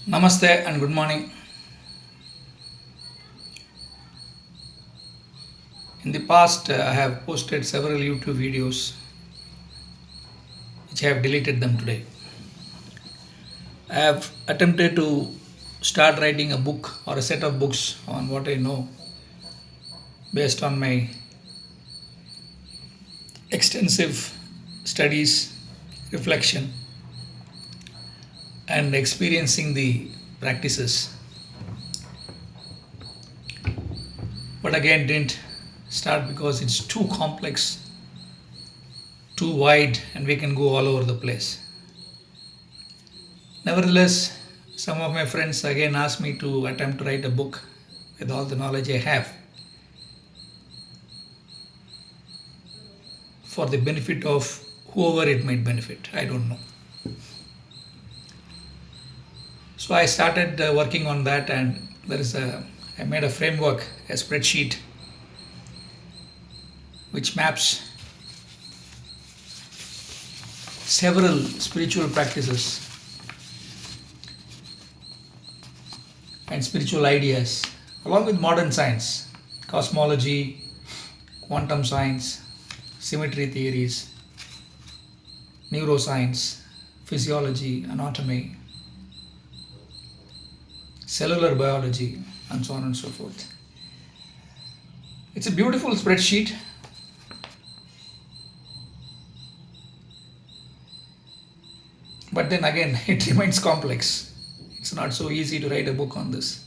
Namaste and good morning. In the past, I have posted several YouTube videos which I have deleted them today. I have attempted to start writing a book or a set of books on what I know based on my extensive studies, reflection, and experiencing the practices. But again, didn't start because it's too complex, too wide, and we can go all over the place. Nevertheless, some of my friends again asked me to attempt to write a book with all the knowledge I have for the benefit of whoever it might benefit. I don't know. So I started working on that, and I made a framework, a spreadsheet, which maps several spiritual practices and spiritual ideas, along with modern science, cosmology, quantum science, symmetry theories, neuroscience, physiology, anatomy, cellular biology, and so on and so forth. It's a beautiful spreadsheet. But then again, it remains complex. It's not so easy to write a book on this.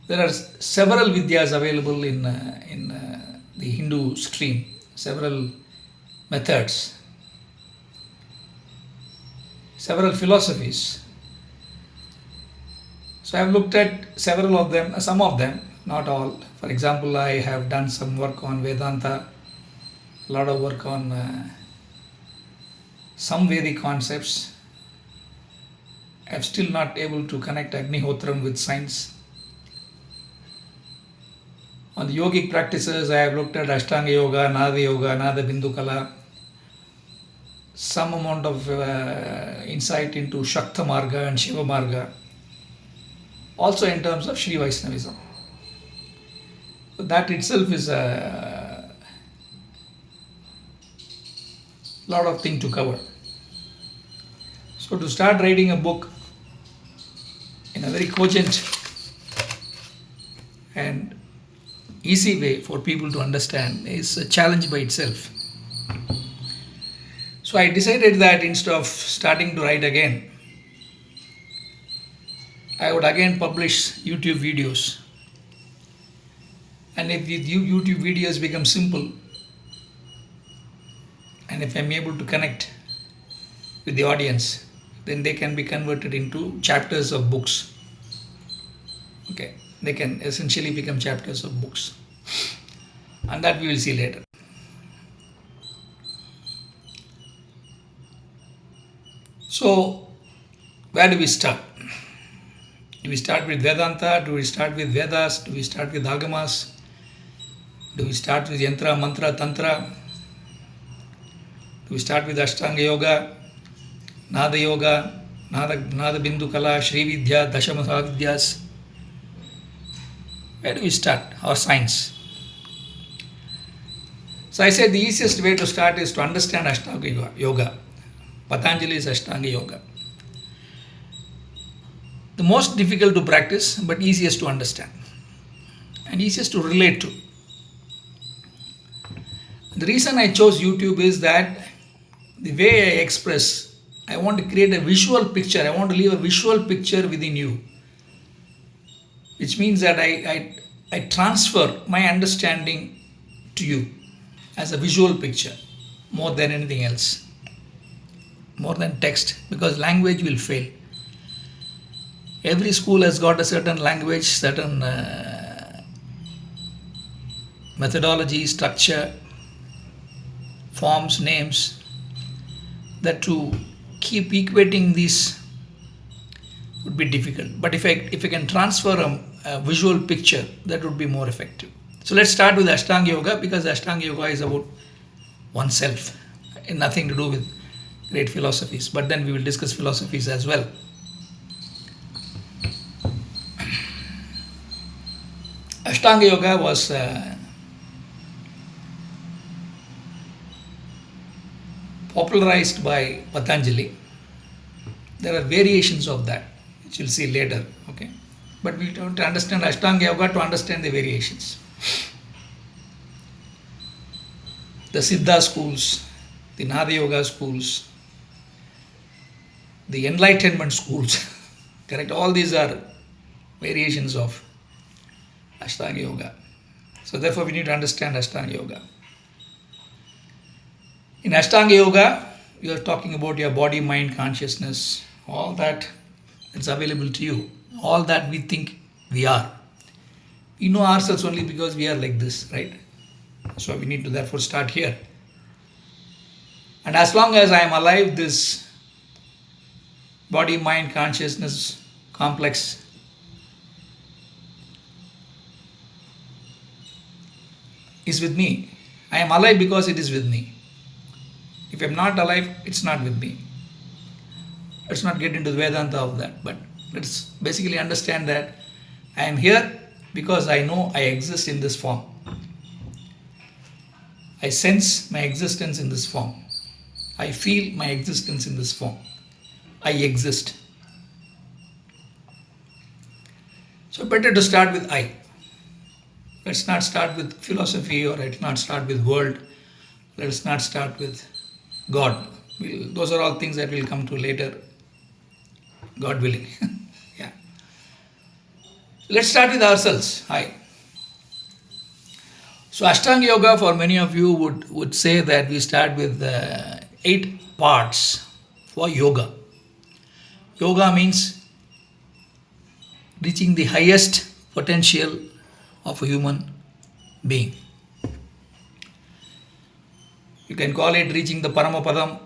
There are several vidyas available in the Hindu stream, several methods, several philosophies. So I've looked at several of them, some of them, not all. For example, I have done some work on Vedanta, a lot of work on some Vedic concepts. I'm still not able to connect Agnihotram with science. On the yogic practices, I have looked at Ashtanga Yoga, Nada Bindu Kala, some amount of insight into Shakta Marga and Shiva Marga, also in terms of Sri Vaishnavism. So that itself is a lot of thing to cover. So to start writing a book in a very cogent and easy way for people to understand is a challenge by itself. So I decided that instead of starting to write again, I would again publish YouTube videos. And if the YouTube videos become simple, and if I'm able to connect with the audience, then they can be converted into chapters of books. Okay, they can essentially become chapters of books. And that we will see later. So, where do we start? Do we start with Vedanta? Do we start with Vedas? Do we start with Agamas? Do we start with Yantra, Mantra, Tantra? Do we start with Ashtanga Yoga, Nada Yoga, Nada Bindu Kala, Sri Vidya, Dashamasa Vidyas? Where do we start? Our science. So I said the easiest way to start is to understand Ashtanga Yoga. Patanjali's Ashtanga Yoga. The most difficult to practice, but easiest to understand and easiest to relate to. The reason I chose YouTube is that the way I express, I want to create a visual picture. I want to leave a visual picture within you, which means that I transfer my understanding to you as a visual picture more than anything else, more than text, because language will fail. Every school has got a certain language, certain methodology, structure, forms, names, that to keep equating these would be difficult. But if I can transfer a visual picture, that would be more effective. So let's start with Ashtanga Yoga, because Ashtanga Yoga is about oneself and nothing to do with great philosophies. But then we will discuss philosophies as well. Ashtanga Yoga was popularized by Patanjali. There are variations of that, which you'll see later. Okay, but we don't understand Ashtanga Yoga to understand the variations. The Siddha schools, the Nada Yoga schools, the Enlightenment schools, correct? All these are variations of Ashtanga Yoga. So therefore, we need to understand Ashtanga Yoga. In Ashtanga Yoga, you are talking about your body, mind, consciousness, all that is available to you, all that we think we are. We know ourselves only because we are like this, right? So we need to therefore start here. And as long as I am alive, this body, mind, consciousness complex is with me. I am alive because it is with me. If I am not alive, it's not with me. Let's not get into the Vedanta of that, but let's basically understand that I am here because I know I exist in this form. I sense my existence in this form. I feel my existence in this form. I exist. So better to start with I. Let's not start with philosophy, or let's not start with world. Let's not start with God. Those are all things that will come to later, God willing. Yeah. Let's start with ourselves. I. So Ashtanga Yoga, for many of you, would say that we start with 8 parts for yoga. Yoga means reaching the highest potential of a human being. You can call it reaching the Paramapadam,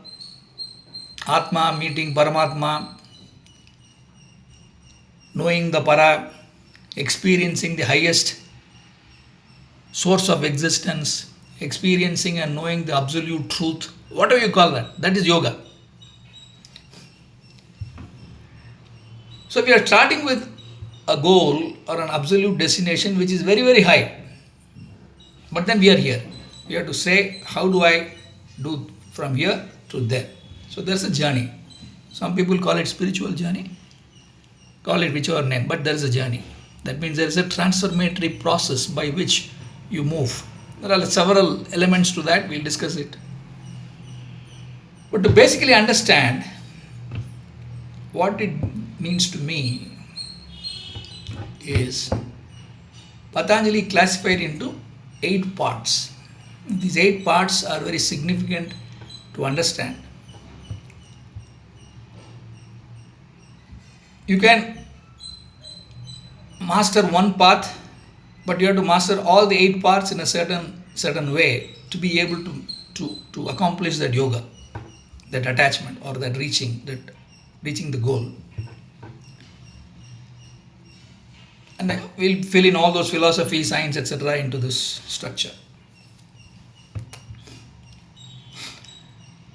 Atma, meeting Paramatma, knowing the Para, experiencing the highest source of existence, experiencing and knowing the absolute truth, whatever you call that, that is yoga. So we are starting with a goal or an absolute destination which is very, very high. But then we are here. We have to say, how do I do from here to there? So there's a journey. Some people call it spiritual journey, call it whichever name, but there is a journey. That means there is a transformatory process by which you move. There are several elements to that, we'll discuss it. But to basically understand what it means to me is Patanjali classified into 8 parts. These 8 parts are very significant to understand. You can master one path, but you have to master all the 8 parts in a certain way to be able to accomplish that yoga, that attachment, or that reaching the goal. And we'll fill in all those philosophy, science, etc. into this structure.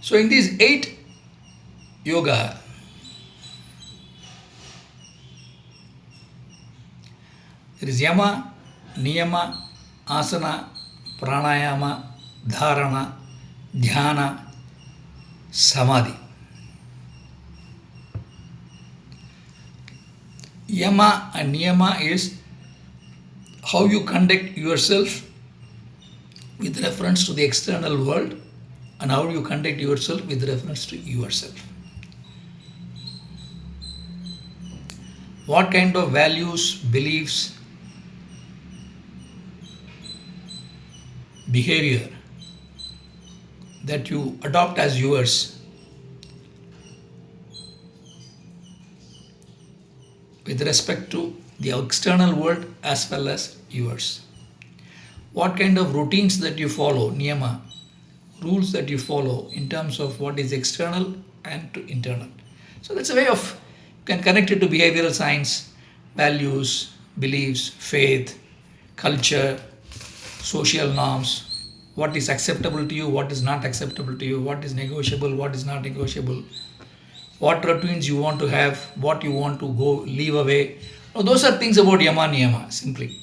So in these 8 yoga, there is yama, niyama, asana, pranayama, dharana, dhyana, samadhi. Yama and niyama is how you conduct yourself with reference to the external world, and how you conduct yourself with reference to yourself. What kind of values, beliefs, behavior that you adopt as yours with respect to the external world as well as yours. What kind of routines that you follow, niyama, rules that you follow in terms of what is external and to internal. So that's a way of, you can connect it to behavioral science, values, beliefs, faith, culture, social norms, what is acceptable to you, what is not acceptable to you, what is negotiable, what is not negotiable, what routines you want to have, what you want to go leave away. Now, those are things about yama niyama, simply.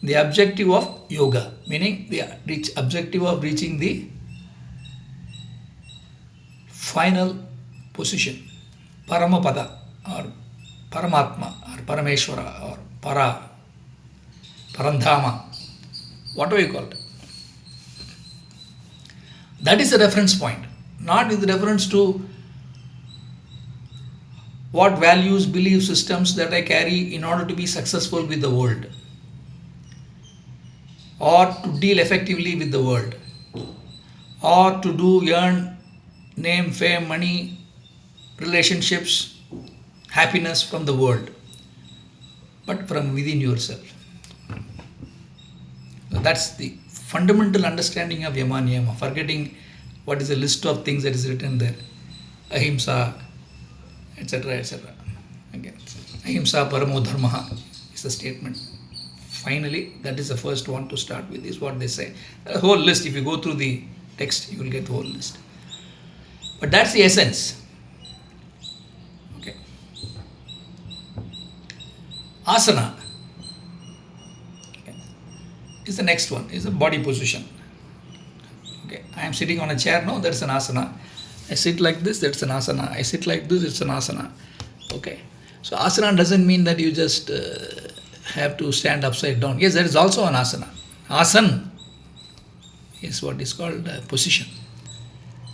the objective of yoga, meaning the objective of reaching the final position, Paramapada or Paramatma or Parameshwara or Parandhama, whatever you call it. That is the reference point, not with reference to what values, belief systems that I carry in order to be successful with the world or to deal effectively with the world or to earn name, fame, money, relationships, happiness from the world, but from within yourself. So that's the fundamental understanding of Yama Niyama, forgetting what is the list of things that is written there. Ahimsa, etc., etc. Again, Ahimsa Paramo Dharma is the statement. Finally, that is the first one to start with, is what they say. A whole list, if you go through the text, you will get the whole list. But that's the essence. Okay. Asana is the next one, is a body position. Okay, I am sitting on a chair now, that's an asana. I sit like this, that's an asana. I sit like this, it's an asana. Okay, so asana doesn't mean that you just have to stand upside down. Yes, that is also an asana. Asan is what is called position.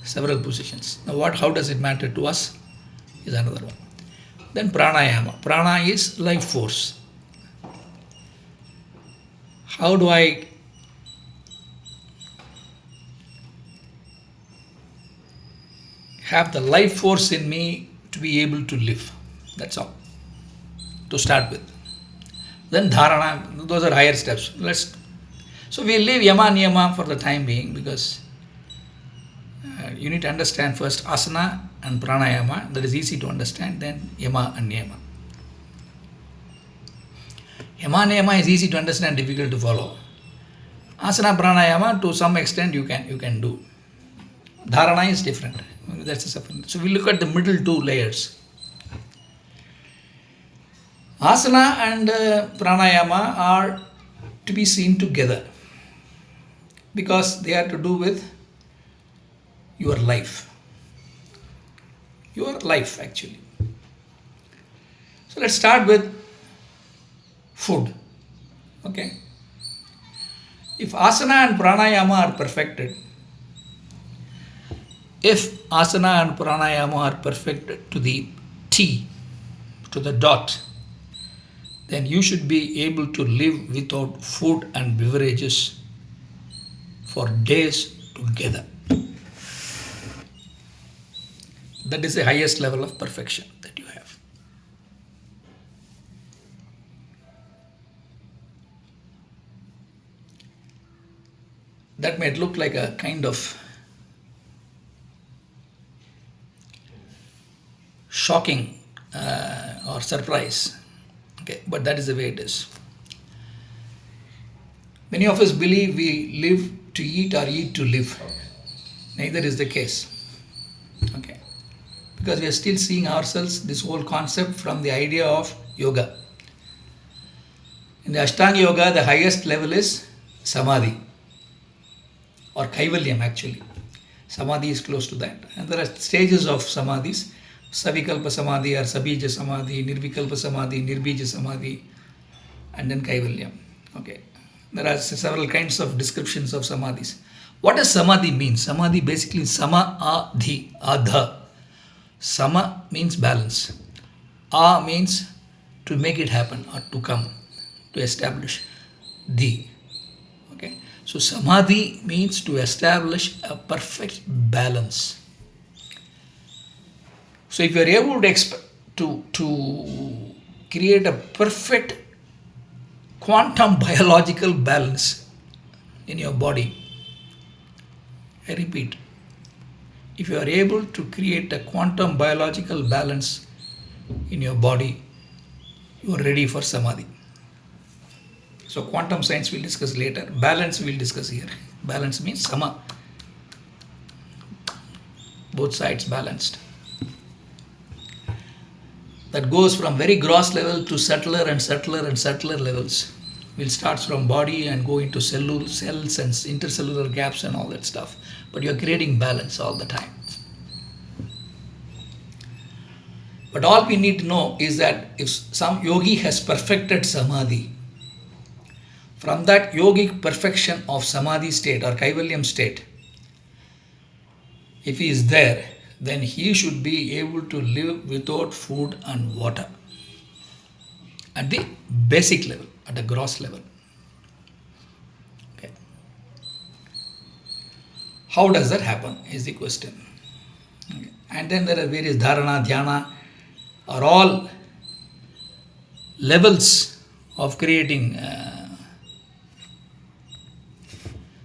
Several positions. Now how does it matter to us is another one. Then pranayama. Prana is life force. How do I have the life force in me to be able to live? That's all, to start with. Then dharana, those are higher steps. So we'll leave yama niyama for the time being, because you need to understand first asana and pranayama. That is easy to understand. Then yama and niyama. Yama niyama is easy to understand, difficult to follow. Asana pranayama to some extent you can do. Dharana is different. That's a separate. So we look at the middle two layers. Asana and pranayama are to be seen together, because they are to do with your life. Your life, actually. So let's start with food. Okay. If asana and pranayama are perfected, if asana and pranayama are perfected to the T, to the dot, then you should be able to live without food and beverages for days together. That is the highest level of perfection that you have. That might look like a kind of shocking or surprise. Okay, but that is the way it is. Many of us believe we live to eat or eat to live. Neither is the case. Okay, because we are still seeing ourselves, this whole concept, from the idea of yoga. In the Ashtanga Yoga, the highest level is Samadhi, or Kaivalyam actually. Samadhi is close to that. And there are stages of Samadhis. Savikalpa Samadhi or Sabija Samadhi, Nirvikalpa Samadhi, Nirbija Samadhi, and then Kaivalyam. Okay. There are several kinds of descriptions of Samadhis. What does Samadhi mean? Samadhi basically Sama-adhi, adha. Sama means balance. A means to make it happen or to come, to establish. Dhi. Okay. So Samadhi means to establish a perfect balance. So if you are able to create a perfect quantum biological balance in your body, I repeat, if you are able to create a quantum biological balance in your body, you are ready for Samadhi. So quantum science we'll discuss later. Balance we'll discuss here. Balance means Sama. Both sides balanced. That goes from very gross level to subtler and subtler and subtler levels. We'll start from body and go into cells and intercellular gaps and all that stuff. But you're creating balance all the time. But all we need to know is that if some yogi has perfected samadhi, from that yogic perfection of samadhi state or kaivalyam state, if he is there, then he should be able to live without food and water at the basic level, at the gross level. Okay. How does that happen is the question. Okay. And then there are various dharana, dhyana, are all levels of creating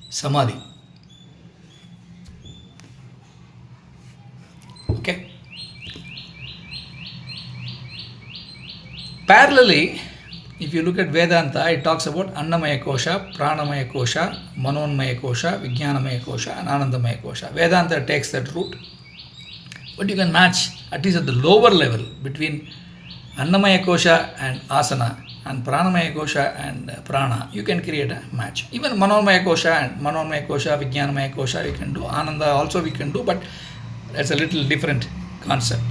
samadhi. Okay. Parallelly, if you look at Vedanta, it talks about Annamaya Kosha, Pranamaya Kosha, Manonmaya Kosha, Vijnanamaya Kosha, and Anandamaya Kosha. Vedanta takes that route. But you can match, at least at the lower level, between Annamaya Kosha and Asana, and Pranamaya Kosha and Prana. You can create a match. Even Manomaya Kosha and Manomaya Kosha, Vijnanamaya Kosha, you can do. Ananda also we can do, but that's a little different concept.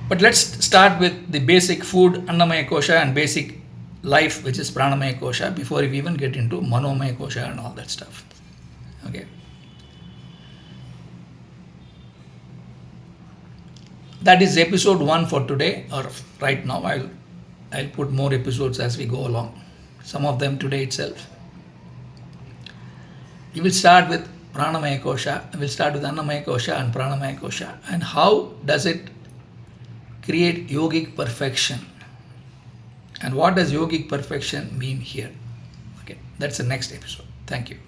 But let's start with the basic food, Annamaya Kosha, and basic life, which is Pranamaya Kosha, before we even get into Manomaya Kosha and all that stuff. Okay. That is episode 1 for today, or right now. I'll put more episodes as we go along. Some of them today itself. We will start with Pranamaya Kosha. We'll start with Annamaya Kosha and Pranamaya Kosha. And how does it create yogic perfection? And what does yogic perfection mean here? Okay, that's the next episode. Thank you.